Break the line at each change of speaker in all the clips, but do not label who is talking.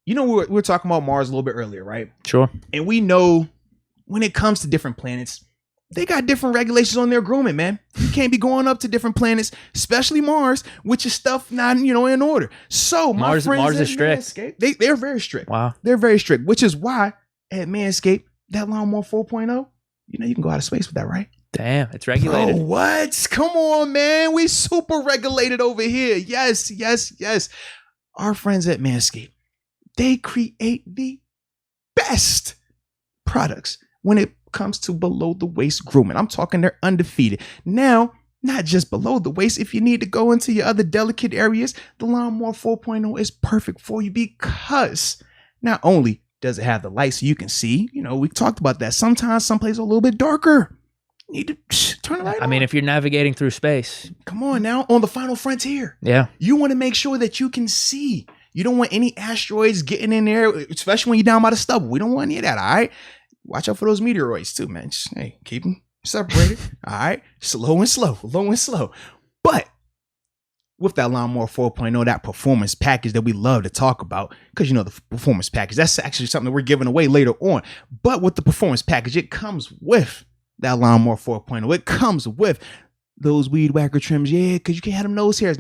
you know, we were talking about Mars a little bit earlier, right?
Sure.
And we know when it comes to different planets, they got different regulations on their grooming, man. You can't be going up to different planets, especially Mars, with your stuff not, in order. So
Mars is strict.
Manscaped, they're very strict.
Wow.
They're very strict, which is why at Manscaped, that Lawnmower 4.0, you can go out of space with that, right?
Damn, it's regulated.
Oh, what? Come on, man. We super regulated over here. Yes. Our friends at Manscaped, they create the best products when it comes to below the waist grooming. I'm talking they're undefeated. Now, not just below the waist. If you need to go into your other delicate areas, the Lawnmower 4.0 is perfect for you because not only does it have the light so you can see, we talked about that. Sometimes some places are a little bit darker. You need to turn the light on.
I mean, if you're navigating through space.
Come on now, on the final frontier.
Yeah.
You want to make sure that you can see. You don't want any asteroids getting in there, especially when you're down by the stubble. We don't want any of that, all right? Watch out for those meteoroids too, man. Just, hey, keep them separated. All right. Low and slow. But with that Lawnmower 4.0, that performance package that we love to talk about, because the performance package, that's actually something that we're giving away later on. But with the performance package, it comes with that Lawnmower 4.0. It comes with those weed whacker trims. Yeah, because you can't have them nose hairs,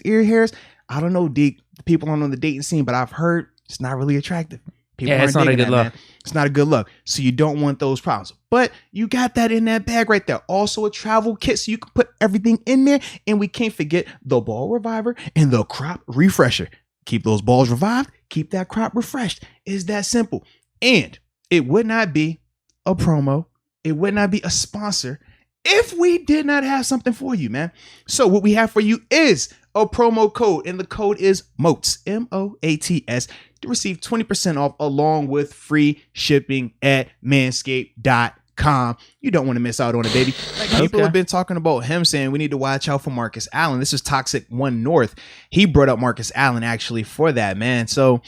ear hairs. I don't know, Deke, the people on the dating scene, but I've heard it's not really attractive.
It's not a good look.
It's not a good look. So you don't want those problems. But you got that in that bag right there. Also a travel kit so you can put everything in there. And we can't forget the ball reviver and the crop refresher. Keep those balls revived. Keep that crop refreshed. It's that simple. And it would not be a promo. It would not be a sponsor if we did not have something for you, man. So what we have for you is a promo code. And the code is MOATS, MOATS, to receive 20% off along with free shipping at manscaped.com. You don't want to miss out on it, baby. People have been talking about him saying we need to watch out for Marcus Allen. This is Toxic One North. He brought up Marcus Allen actually for that, man. So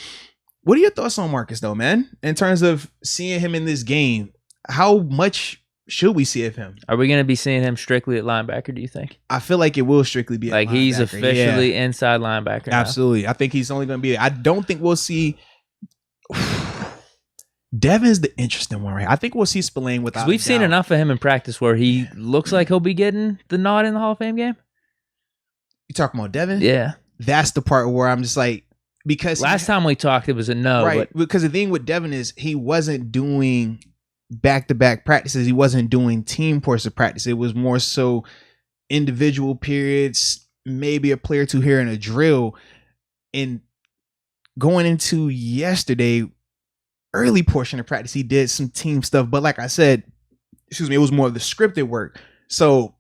what are your thoughts on Marcus though, man? In terms of seeing him in this game, how much should we see of him?
Are we going to be seeing him strictly at linebacker, do you think?
I feel like it will strictly be
like he's officially inside linebacker now.
Absolutely. I think he's only going to be. I don't think we'll see. Devin's the interesting one, right? I think we'll see Spillane without.
We've seen enough of him in practice where he looks like he'll be getting the nod in the Hall of Fame game.
You talking about Devin?
Yeah.
That's the part where I'm just like, because
last time we talked, it was a no.
Right. Because the thing with Devin is he wasn't doing back-to-back practices. He wasn't doing team portion of practice. It was more so individual periods, maybe a play or two here in a drill. And going into yesterday, early portion of practice, he did some team stuff. But like I said, it was more of the scripted work. So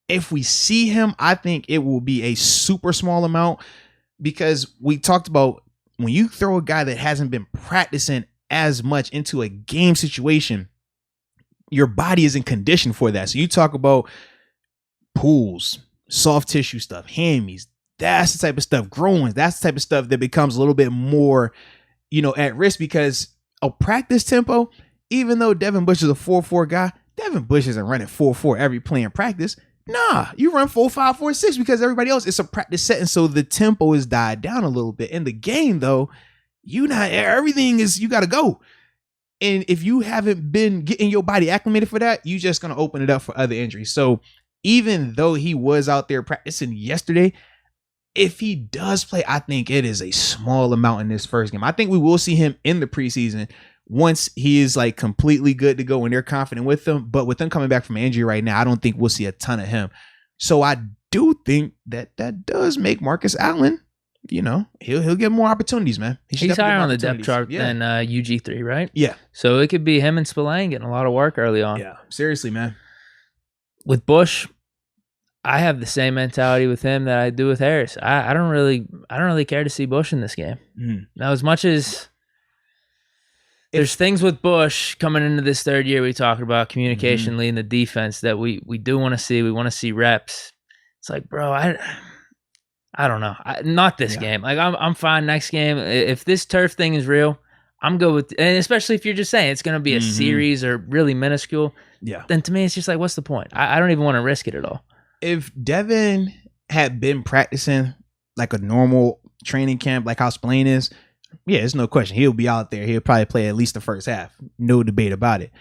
if we see him, I think it will be a super small amount, because we talked about when you throw a guy that hasn't been practicing as much into a game situation, your body isn't conditioned for that. So you talk about pulls, soft tissue stuff, hammies, that's the type of stuff, growing, that's the type of stuff that becomes a little bit more, at risk, because a practice tempo, even though Devin Bush is a 4-4 guy, Devin Bush isn't running 4-4 every play in practice. Nah, you run 4-5, 4-6 because everybody else, it's a practice setting. So the tempo is died down a little bit. In the game though, everything is, you got to go. And if you haven't been getting your body acclimated for that, you're just going to open it up for other injuries. So even though he was out there practicing yesterday, if he does play, I think it is a small amount in this first game. I think we will see him in the preseason once he is like completely good to go and they're confident with him. But with him coming back from injury right now, I don't think we'll see a ton of him. So I do think that does make Marcus Allen, he'll get more opportunities, man.
He's higher on the depth chart than UG3, right?
Yeah.
So it could be him and Spillane getting a lot of work early on.
Yeah, seriously, man.
With Bush, I have the same mentality with him that I do with Harris. I don't really care to see Bush in this game. Now, as much as there's things with Bush coming into this third year, we talked about communication, leading the defense, that we do want to see. We want to see reps. It's like, bro, I don't know. Not this game. Like I'm fine next game. If this turf thing is real, I'm good with, and especially if you're just saying it's going to be a series or really minuscule. Yeah. Then to me, it's just like, what's the point? I don't even want to risk it at all.
If Devin had been practicing like a normal training camp, like how Spillane is, Yeah, there's no question. He'll be out there. He'll probably play at least the first half. No debate about it.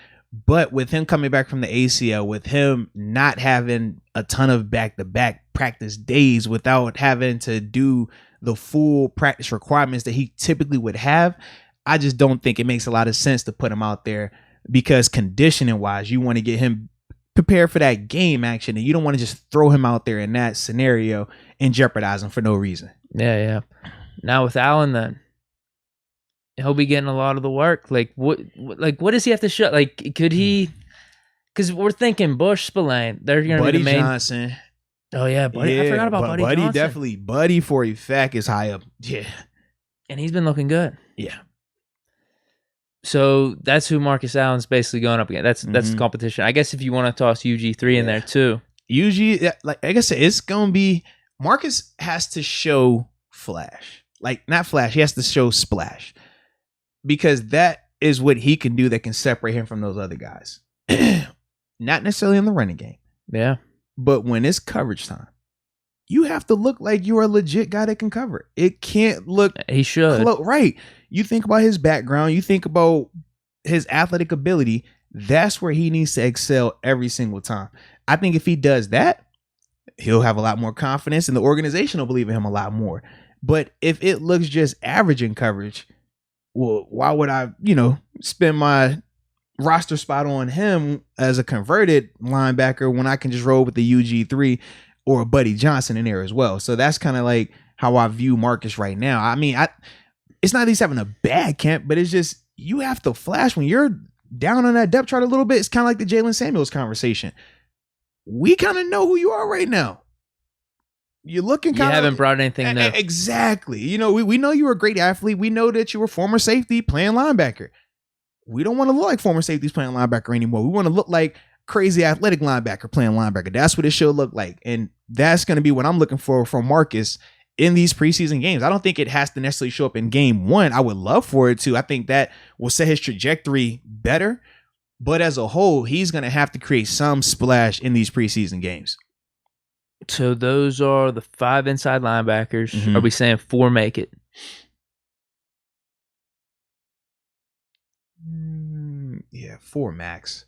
But with him coming back from the ACL, with him not having a ton of back-to-back practice days without having to do the full practice requirements that he typically would have, I just don't think it makes a lot of sense to put him out there, because conditioning-wise, you want to get him prepared for that game action, and you don't want to just throw him out there in that scenario and jeopardize him for no reason.
Yeah. Now with Allen, then he'll be getting a lot of the work. What does he have to show? Like, could he? Because we're thinking Bush, Spillane, they're going to be the main.
Johnson.
Oh yeah, Buddy. Yeah, I forgot about Buddy Johnson.
Definitely. Buddy for a fact is high up. Yeah,
and he's been looking good.
Yeah.
So that's who Marcus Allen's basically going up against. That's the competition. I guess if you want to toss UG3 in there too.
Like I said, it's going to be Marcus has to show flash. Like, not flash, he has to show splash. Because that is what he can do that can separate him from those other guys. Not necessarily in the running game.
Yeah.
But when it's coverage time, you have to look like you're a legit guy that can cover. It can't look...
He should.
Right. You think about his background. You think about his athletic ability. That's where he needs to excel every single time. I think if he does that, he'll have a lot more confidence, and the organization will believe in him a lot more. But if it looks just average in coverage, well, why would I, spend my roster spot on him as a converted linebacker when I can just roll with the UG3 or a Buddy Johnson in there as well? So that's kind of like how I view Marcus right now. I mean, it's not that he's having a bad camp, but it's just you have to flash when you're down on that depth chart a little bit. It's kind of like the Jalen Samuels conversation. We kind of know who you are right now. You're looking kind of...
You haven't brought anything new.
Exactly. We know you were a great athlete. We know that you were former safety playing linebacker. We don't want to look like former safeties playing linebacker anymore. We want to look like crazy athletic linebacker playing linebacker. That's what it should look like. And that's going to be what I'm looking for from Marcus in these preseason games. I don't think it has to necessarily show up in game one. I would love for it to. I think that will set his trajectory better. But as a whole, he's going to have to create some splash in these preseason games.
So those are the 5 inside linebackers. Mm-hmm. Are we saying 4 make it?
Yeah, 4 max.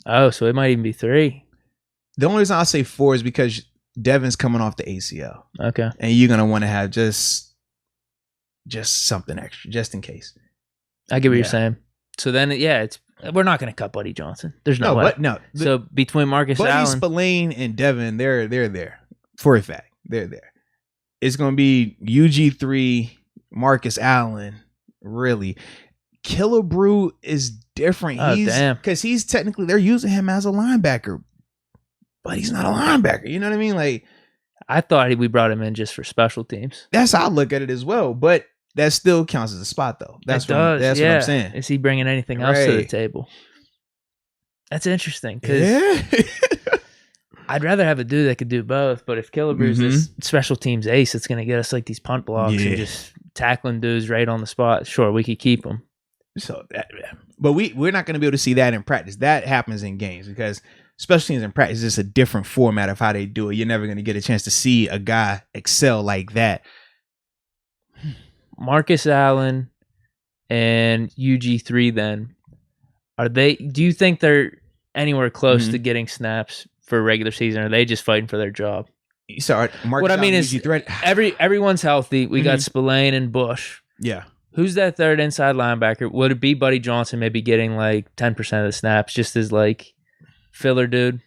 Oh, so it might even be 3.
The only reason I'll say 4 is because Devin's coming off the ACL.
Okay.
And you're going to want to have just something extra, just in case.
I get what you're saying. So then, we're not going to cut Buddy Johnson. There's no way. So between Marcus Allen,
Spillane, and Devin, they're there for a fact. They're there. It's going to be UG3, Marcus Allen. Really, Killebrew is different.
Damn.
Because he's technically, they're using him as a linebacker, but he's not a linebacker. You know what I mean? Like,
I thought we brought him in just for special teams.
That's how I look at it as well. But that still counts as a spot, though. That's what I'm saying.
Is he bringing anything else to the table? That's interesting, because I'd rather have a dude that could do both. But if Killebrew's this special teams ace, it's going to get us like these punt blocks and just tackling dudes right on the spot. Sure, we could keep him.
But we're not going to be able to see that in practice. That happens in games, because special teams in practice is a different format of how they do it. You're never going to get a chance to see a guy excel like that.
Marcus Allen and UG3 then, do you think they're anywhere close to getting snaps for regular season, or are they just fighting for their job?
Sorry,
what I mean is everyone's healthy. We got Spillane and Bush.
Yeah.
Who's that third inside linebacker? Would it be Buddy Johnson maybe getting like 10% of the snaps just as like filler dude?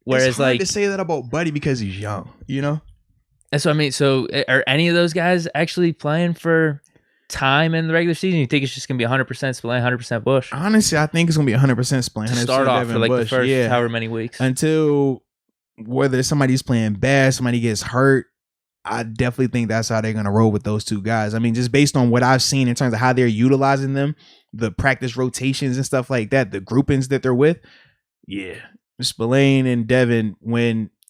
Whereas
it's hard to say that about Buddy because he's young,
That's what I mean. So are any of those guys actually playing for time in the regular season? You think it's just going to be 100% Spillane, 100% Bush?
Honestly, I think it's going to be 100% Spillane.
Start off for like Bush, the first however many weeks.
Until whether somebody's playing bad, somebody gets hurt, I definitely think that's how they're going to roll with those two guys. I mean, just based on what I've seen in terms of how they're utilizing them, the practice rotations and stuff like that, the groupings that they're with. Yeah. Spillane and Devin,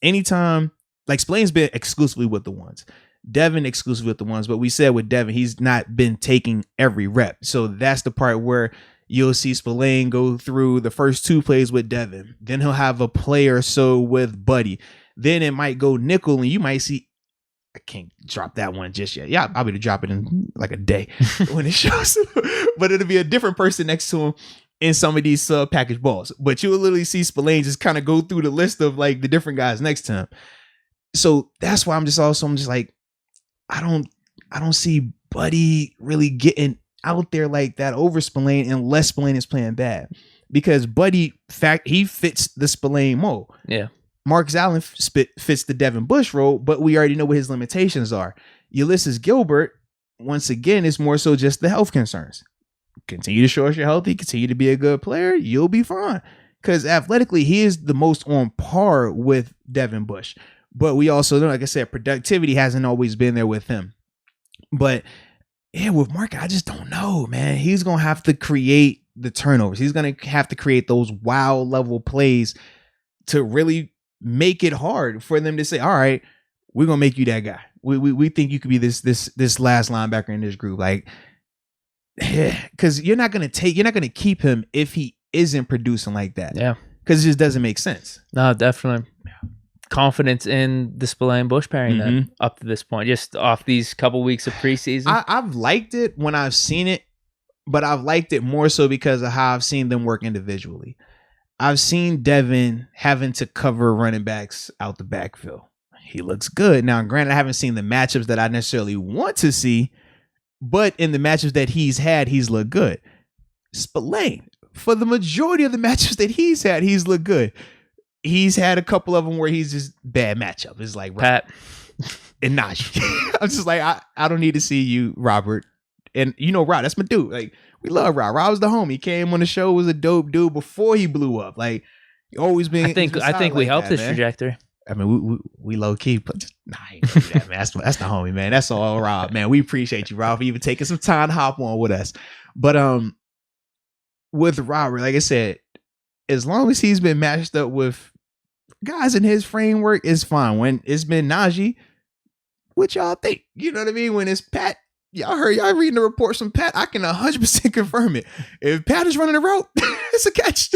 anytime, like Spillane's been exclusively with the ones. Devin exclusively with the ones, but we said with Devin, he's not been taking every rep. So that's the part where you'll see Spillane go through the first 2 plays with Devin. Then he'll have a play or so with Buddy. Then it might go nickel, and you might see a can't drop that one just yet. Yeah, I'll be to drop it in like a day when it shows. But it'll be a different person next to him in some of these package balls. But you will literally see Spillane just kind of go through the list of like the different guys next to him. So that's why I'm just like, I don't see Buddy really getting out there like that over Spillane unless Spillane is playing bad. Because Buddy, he fits the Spillane mold.
Yeah.
Marcus Allen fits the Devin Bush role, but we already know what his limitations are. Ulysses Gilbert, once again, is more so just the health concerns. Continue to show us you're healthy, continue to be a good player, you'll be fine. Because athletically, he is the most on par with Devin Bush. But we also know, like I said, productivity hasn't always been there with him. But yeah, with Mark, I just don't know, man. He's going to have to create the turnovers. He's going to have to create those wow level plays to really make it hard for them to say, all right, we're going to make you that guy. We think you could be this last linebacker in this group. Like, because you're not going to keep him if he isn't producing like that.
Yeah.
Because it just doesn't make sense.
No, definitely. Confidence in the Spillane Bush pairing then up to this point, just off these couple weeks of preseason.
I've liked it when I've seen it, but I've liked it more so because of how I've seen them work individually. I've seen Devin having to cover running backs out the backfield. He looks good. Now, granted, I haven't seen the matchups that I necessarily want to see, but in the matchups that he's had, he's looked good. Spillane, for the majority of the matchups that he's had, he's looked good. He's had a couple of them where he's just bad matchup. It's like
Pat
and Najee. I'm just like, I don't need to see you, Robert. And you know, Rob, that's my dude. Like, we love Rob. Rob was the homie. He came on the show, was a dope dude before he blew up. Like, he always been.
I think we helped his trajectory.
I mean, we low key, but nah, I ain't gonna do that, man. That's the homie, man. That's all, Rob, man. We appreciate you, Rob, for even taking some time to hop on with us. But with Robert, like I said, as long as he's been matched up with guys in his framework, it's fine. When it's been Najee, what y'all think? You know what I mean? When it's Pat, y'all reading the reports from Pat, I can 100% confirm it. If Pat is running a route, it's a catch.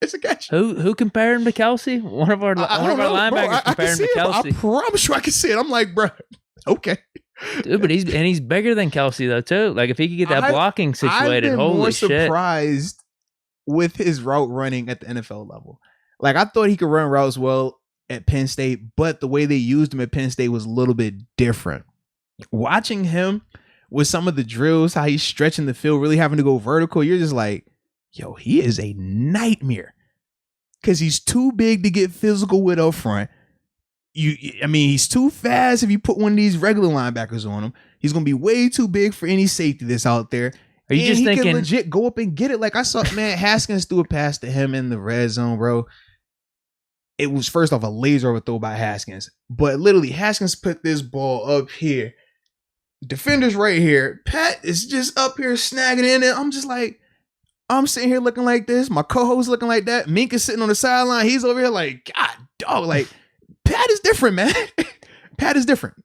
It's a catch.
Who compared him to Kelsey? One of our linebackers compared him to Kelsey.
I promise you I can see it. I'm like, bro, okay.
Dude, but he's bigger than Kelsey though too. Like if he could get that blocking situated, holy shit.
I've been more surprised with his route running at the NFL level. Like I thought he could run routes well at Penn State, but the way they used him at Penn State was a little bit different. Watching him with some of the drills, how he's stretching the field, really having to go vertical, you're just like, yo, he is a nightmare. Because he's too big to get physical with up front. He's too fast if you put one of these regular linebackers on him. He's going to be way too big for any safety that's out there.
Are you just thinking?
He can legit go up and get it. Like I saw, man, Haskins threw a pass to him in the red zone, bro. It was first off a laser overthrow by Haskins. But literally, Haskins put this ball up here. Defender's right here. Pat is just up here snagging in it. I'm just like, I'm sitting here looking like this. My co-host looking like that. Mink is sitting on the sideline. He's over here like, God, dog. Like, Pat is different, man. Pat is different.